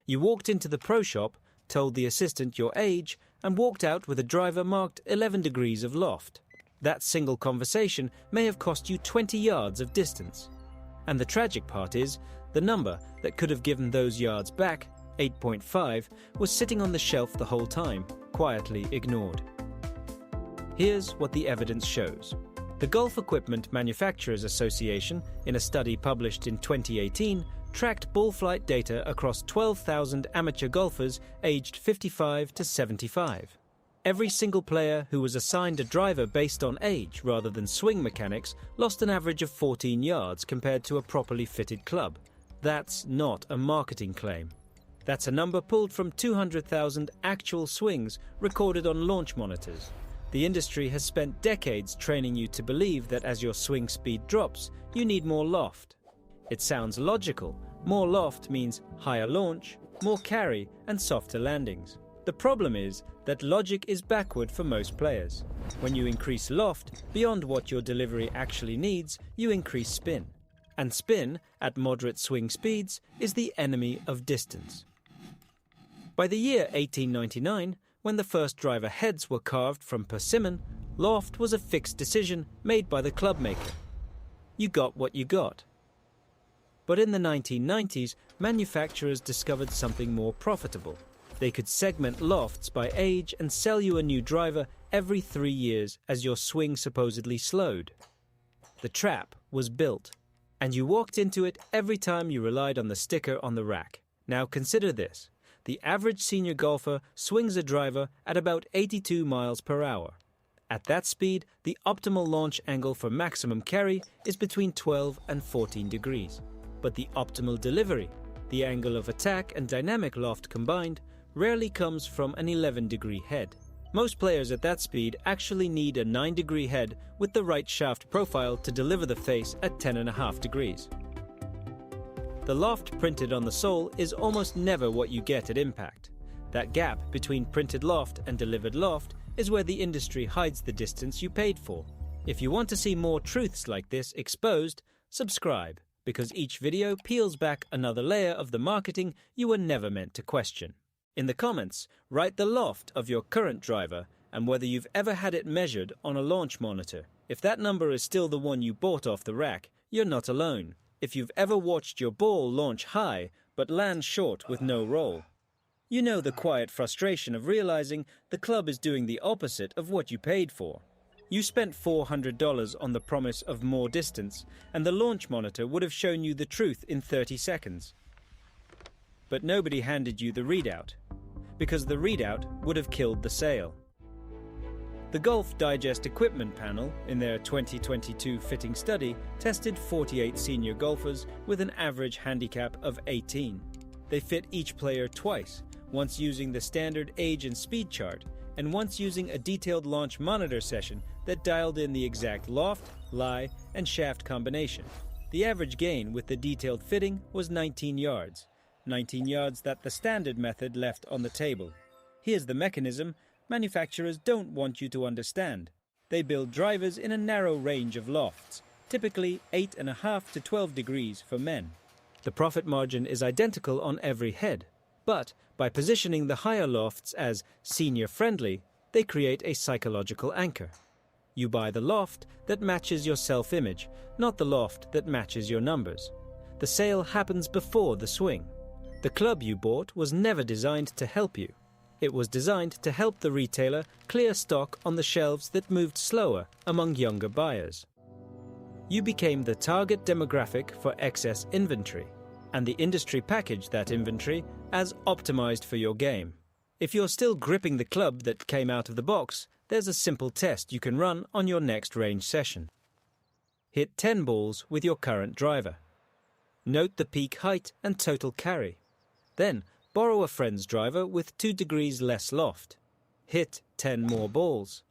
You walked into the pro shop, told the assistant your age, and walked out with a driver marked 11 degrees of loft. That single conversation may have cost you 20 yards of distance. And the tragic part is, the number that could have given those yards back, 8.5, was sitting on the shelf the whole time, quietly ignored. Here's what the evidence shows. The Golf Equipment Manufacturers Association, in a study published in 2018, tracked ball flight data across 12,000 amateur golfers aged 55 to 75. Every single player who was assigned a driver based on age rather than swing mechanics lost an average of 14 yards compared to a properly fitted club. That's not a marketing claim. That's a number pulled from 200,000 actual swings recorded on launch monitors. The industry has spent decades training you to believe that as your swing speed drops, you need more loft. It sounds logical. More loft means higher launch, more carry, and softer landings. The problem is that logic is backward for most players. When you increase loft beyond what your delivery actually needs, you increase spin. And spin, at moderate swing speeds, is the enemy of distance. By the year 1899, when the first driver heads were carved from persimmon, loft was a fixed decision made by the club maker. You got what you got. But in the 1990s, manufacturers discovered something more profitable. They could segment lofts by age and sell you a new driver every 3 years as your swing supposedly slowed. The trap was built, and you walked into it every time you relied on the sticker on the rack. Now consider this. The average senior golfer swings a driver at about 82 miles per hour. At that speed, the optimal launch angle for maximum carry is between 12 and 14 degrees. But the optimal delivery, the angle of attack and dynamic loft combined, rarely comes from an 11-degree head. Most players at that speed actually need a 9-degree head with the right shaft profile to deliver the face at 10.5 degrees. The loft printed on the sole is almost never what you get at impact. That gap between printed loft and delivered loft is where the industry hides the distance you paid for. If you want to see more truths like this exposed, subscribe, because each video peels back another layer of the marketing you were never meant to question. In the comments, write the loft of your current driver and whether you've ever had it measured on a launch monitor. If that number is still the one you bought off the rack, you're not alone. If you've ever watched your ball launch high but land short with no roll, you know the quiet frustration of realizing the club is doing the opposite of what you paid for. You spent $400 on the promise of more distance, and the launch monitor would have shown you the truth in 30 seconds. But nobody handed you the readout, because the readout would have killed the sale. The Golf Digest Equipment Panel, in their 2022 fitting study, tested 48 senior golfers with an average handicap of 18. They fit each player twice, once using the standard age and speed chart, and once using a detailed launch monitor session that dialed in the exact loft, lie, and shaft combination. The average gain with the detailed fitting was 19 yards. 19 yards that the standard method left on the table. Here's the mechanism manufacturers don't want you to understand. They build drivers in a narrow range of lofts, typically 8.5 to 12 degrees for men. The profit margin is identical on every head, but by positioning the higher lofts as senior-friendly, they create a psychological anchor. You buy the loft that matches your self-image, not the loft that matches your numbers. The sale happens before the swing. The club you bought was never designed to help you. It was designed to help the retailer clear stock on the shelves that moved slower among younger buyers. You became the target demographic for excess inventory, and the industry packaged that inventory as optimized for your game. If you're still gripping the club that came out of the box, there's a simple test you can run on your next range session. Hit 10 balls with your current driver. Note the peak height and total carry. Then, borrow a friend's driver with 2 degrees less loft. Hit 10 more balls.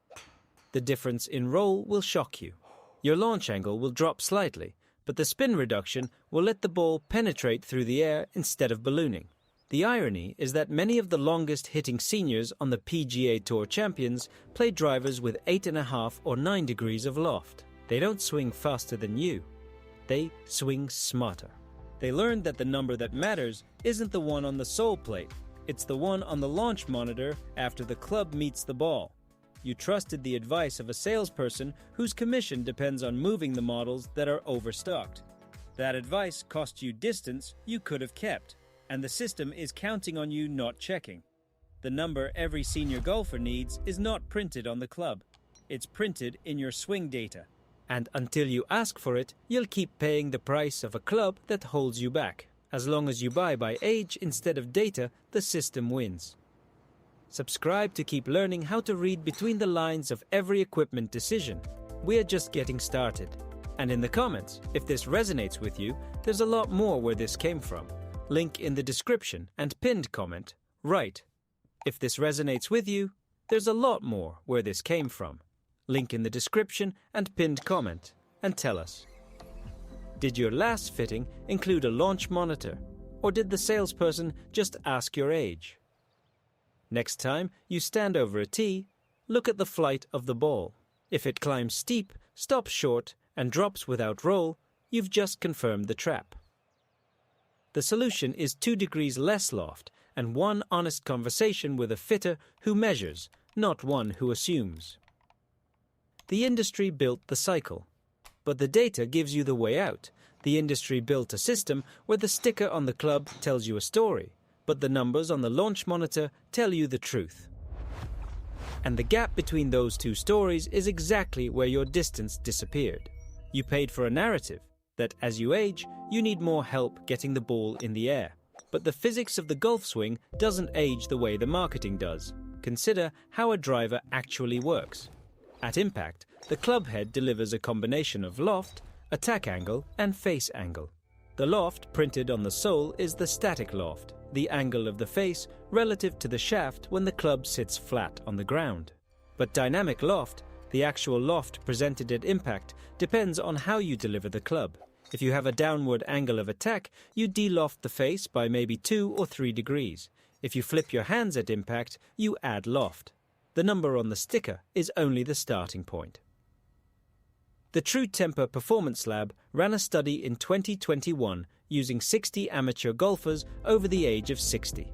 The difference in roll will shock you. Your launch angle will drop slightly, but the spin reduction will let the ball penetrate through the air instead of ballooning. The irony is that many of the longest hitting seniors on the PGA Tour champions play drivers with 8.5 or 9 degrees of loft. They don't swing faster than you. They swing smarter. They learned that the number that matters isn't the one on the sole plate, it's the one on the launch monitor after the club meets the ball. You trusted the advice of a salesperson whose commission depends on moving the models that are overstocked. That advice cost you distance you could have kept, and the system is counting on you not checking. The number every senior golfer needs is not printed on the club. It's printed in your swing data. And until you ask for it, you'll keep paying the price of a club that holds you back. As long as you buy by age instead of data, the system wins. Subscribe to keep learning how to read between the lines of every equipment decision. We're just getting started. And in the comments, if this resonates with you, there's a lot more where this came from. Link in the description and pinned comment, right. If this resonates with you, there's a lot more where this came from. Link in the description and pinned comment, and tell us. Did your last fitting include a launch monitor, or did the salesperson just ask your age? Next time you stand over a tee, look at the flight of the ball. If it climbs steep, stops short, and drops without roll, you've just confirmed the trap. The solution is 2 degrees less loft and one honest conversation with a fitter who measures, not one who assumes. The industry built the cycle, but the data gives you the way out. The industry built a system where the sticker on the club tells you a story, but the numbers on the launch monitor tell you the truth. And the gap between those two stories is exactly where your distance disappeared. You paid for a narrative that as you age, you need more help getting the ball in the air. But the physics of the golf swing doesn't age the way the marketing does. Consider how a driver actually works. At impact, the club head delivers a combination of loft, attack angle, and face angle. The loft printed on the sole is the static loft, the angle of the face relative to the shaft when the club sits flat on the ground. But dynamic loft, the actual loft presented at impact, depends on how you deliver the club. If you have a downward angle of attack, you de-loft the face by maybe 2 or 3 degrees. If you flip your hands at impact, you add loft. The number on the sticker is only the starting point. The True Temper Performance Lab ran a study in 2021 using 60 amateur golfers over the age of 60.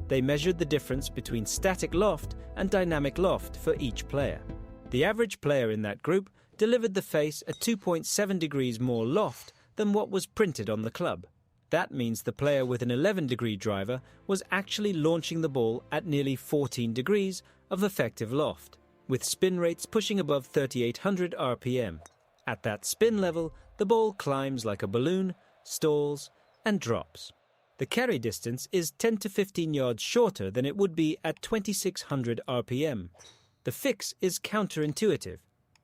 They measured the difference between static loft and dynamic loft for each player. The average player in that group delivered the face at 2.7 degrees more loft than what was printed on the club. That means the player with an 11-degree driver was actually launching the ball at nearly 14 degrees of effective loft, with spin rates pushing above 3,800 RPM. At that spin level, the ball climbs like a balloon, stalls, and drops. The carry distance is 10 to 15 yards shorter than it would be at 2,600 RPM. The fix is counterintuitive.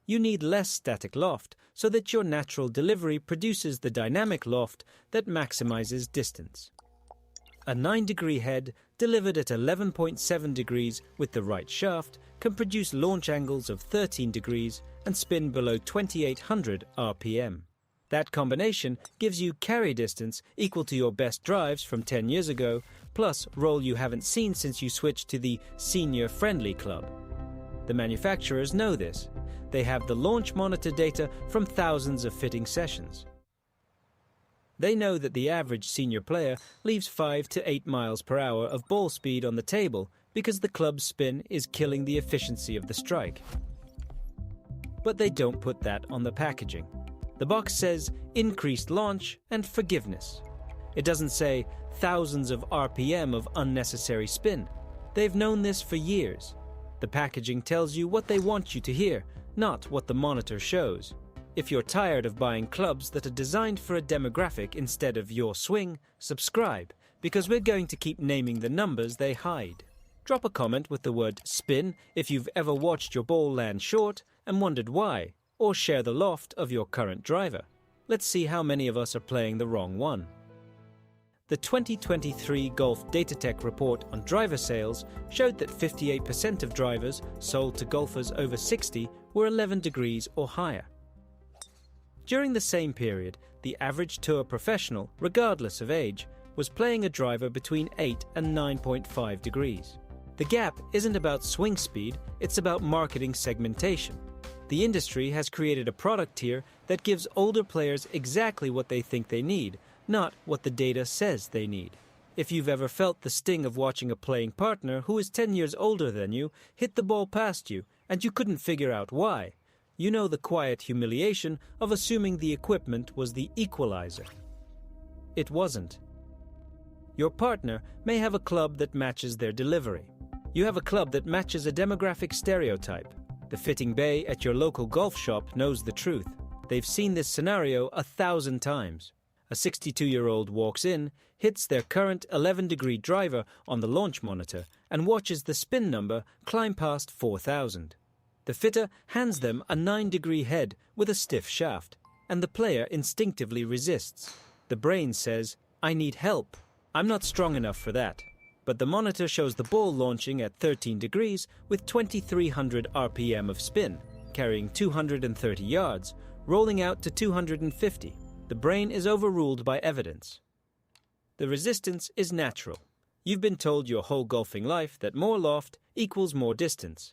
You need less static loft so that your natural delivery produces the dynamic loft that maximizes distance. A 9-degree head delivered at 11.7 degrees with the right shaft can produce launch angles of 13 degrees and spin below 2,800 RPM. That combination gives you carry distance equal to your best drives from 10 years ago, plus roll you haven't seen since you switched to the senior-friendly club. The manufacturers know this. They have the launch monitor data from thousands of fitting sessions. They know that the average senior player leaves 5 to 8 miles per hour of ball speed on the table because the club's spin is killing the efficiency of the strike. But they don't put that on the packaging. The box says increased launch and forgiveness. It doesn't say thousands of RPM of unnecessary spin. They've known this for years. The packaging tells you what they want you to hear, not what the monitor shows. If you're tired of buying clubs that are designed for a demographic instead of your swing, subscribe, because we're going to keep naming the numbers they hide. Drop a comment with the word spin if you've ever watched your ball land short and wondered why, or share the loft of your current driver. Let's see how many of us are playing the wrong one. The 2023 Golf Datatech report on driver sales showed that 58% of drivers sold to golfers over 60 were 11 degrees or higher. During the same period, the average tour professional, regardless of age, was playing a driver between 8 and 9.5 degrees. The gap isn't about swing speed, it's about marketing segmentation. The industry has created a product tier that gives older players exactly what they think they need, not what the data says they need. If you've ever felt the sting of watching a playing partner who is 10 years older than you hit the ball past you and you couldn't figure out why, you know the quiet humiliation of assuming the equipment was the equalizer. It wasn't. Your partner may have a club that matches their delivery. You have a club that matches a demographic stereotype. The fitting bay at your local golf shop knows the truth. They've seen this scenario 1,000 times. A 62-year-old walks in, hits their current 11-degree driver on the launch monitor, and watches the spin number climb past 4,000. The fitter hands them a 9-degree head with a stiff shaft, and the player instinctively resists. The brain says, "I need help. I'm not strong enough for that." But the monitor shows the ball launching at 13 degrees with 2,300 RPM of spin, carrying 230 yards, rolling out to 250. The brain is overruled by evidence. The resistance is natural. You've been told your whole golfing life that more loft equals more distance.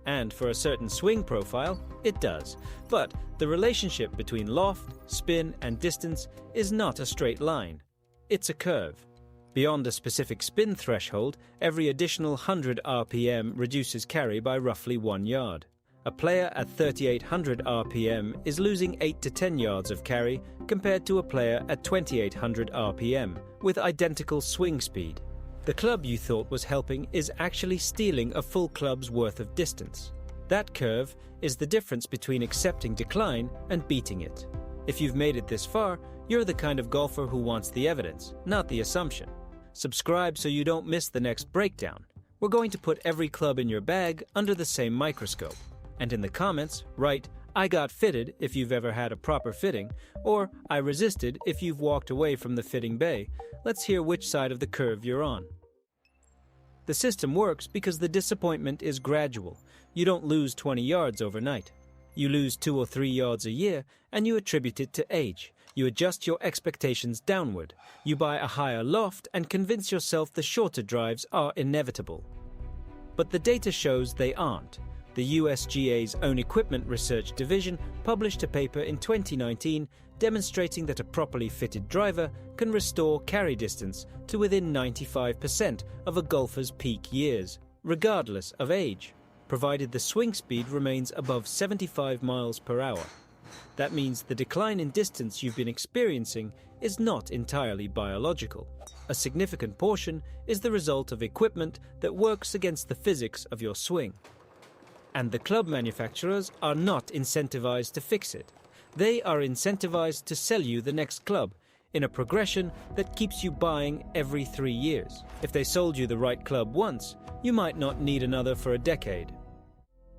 And for a certain swing profile, it does. But the relationship between loft, spin, and distance is not a straight line. It's a curve. Beyond a specific spin threshold, every additional 100 RPM reduces carry by roughly 1 yard. A player at 3,800 RPM is losing 8 to 10 yards of carry compared to a player at 2,800 RPM with identical swing speed. The club you thought was helping is actually stealing a full club's worth of distance. That curve is the difference between accepting decline and beating it. If you've made it this far, you're the kind of golfer who wants the evidence, not the assumption. Subscribe so you don't miss the next breakdown. We're going to put every club in your bag under the same microscope. And in the comments, write, "I got fitted" if you've ever had a proper fitting, or "I resisted" if you've walked away from the fitting bay. Let's hear which side of the curve you're on. The system works because the disappointment is gradual. You don't lose 20 yards overnight. You lose 2 or 3 yards a year, and you attribute it to age. You adjust your expectations downward. You buy a higher loft and convince yourself the shorter drives are inevitable. But the data shows they aren't. The USGA's own equipment research division published a paper in 2019 demonstrating that a properly fitted driver can restore carry distance to within 95% of a golfer's peak years, regardless of age, provided the swing speed remains above 75 miles per hour. That means the decline in distance you've been experiencing is not entirely biological. A significant portion is the result of equipment that works against the physics of your swing. And the club manufacturers are not incentivized to fix it. They are incentivized to sell you the next club in a progression that keeps you buying every 3 years. If they sold you the right club once, you might not need another for a decade.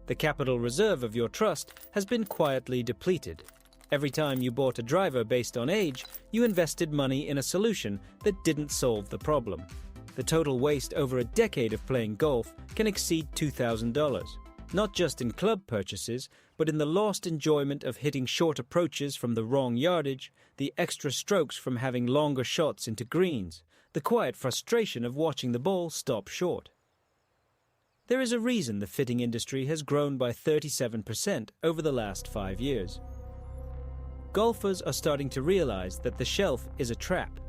The capital reserve of your trust has been quietly depleted. Every time you bought a driver based on age, you invested money in a solution that didn't solve the problem. The total waste over a decade of playing golf can exceed $2,000. Not just in club purchases, but in the lost enjoyment of hitting short approaches from the wrong yardage, the extra strokes from having longer shots into greens, the quiet frustration of watching the ball stop short. There is a reason the fitting industry has grown by 37% over the last 5 years. Golfers are starting to realize that the shelf is a trap.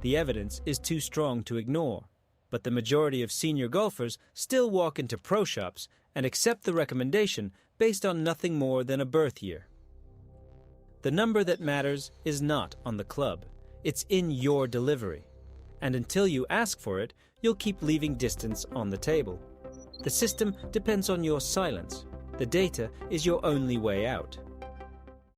The evidence is too strong to ignore, but the majority of senior golfers still walk into pro shops and accept the recommendation based on nothing more than a birth year. The number that matters is not on the club. It's in your delivery. And until you ask for it, you'll keep leaving distance on the table. The system depends on your silence. The data is your only way out.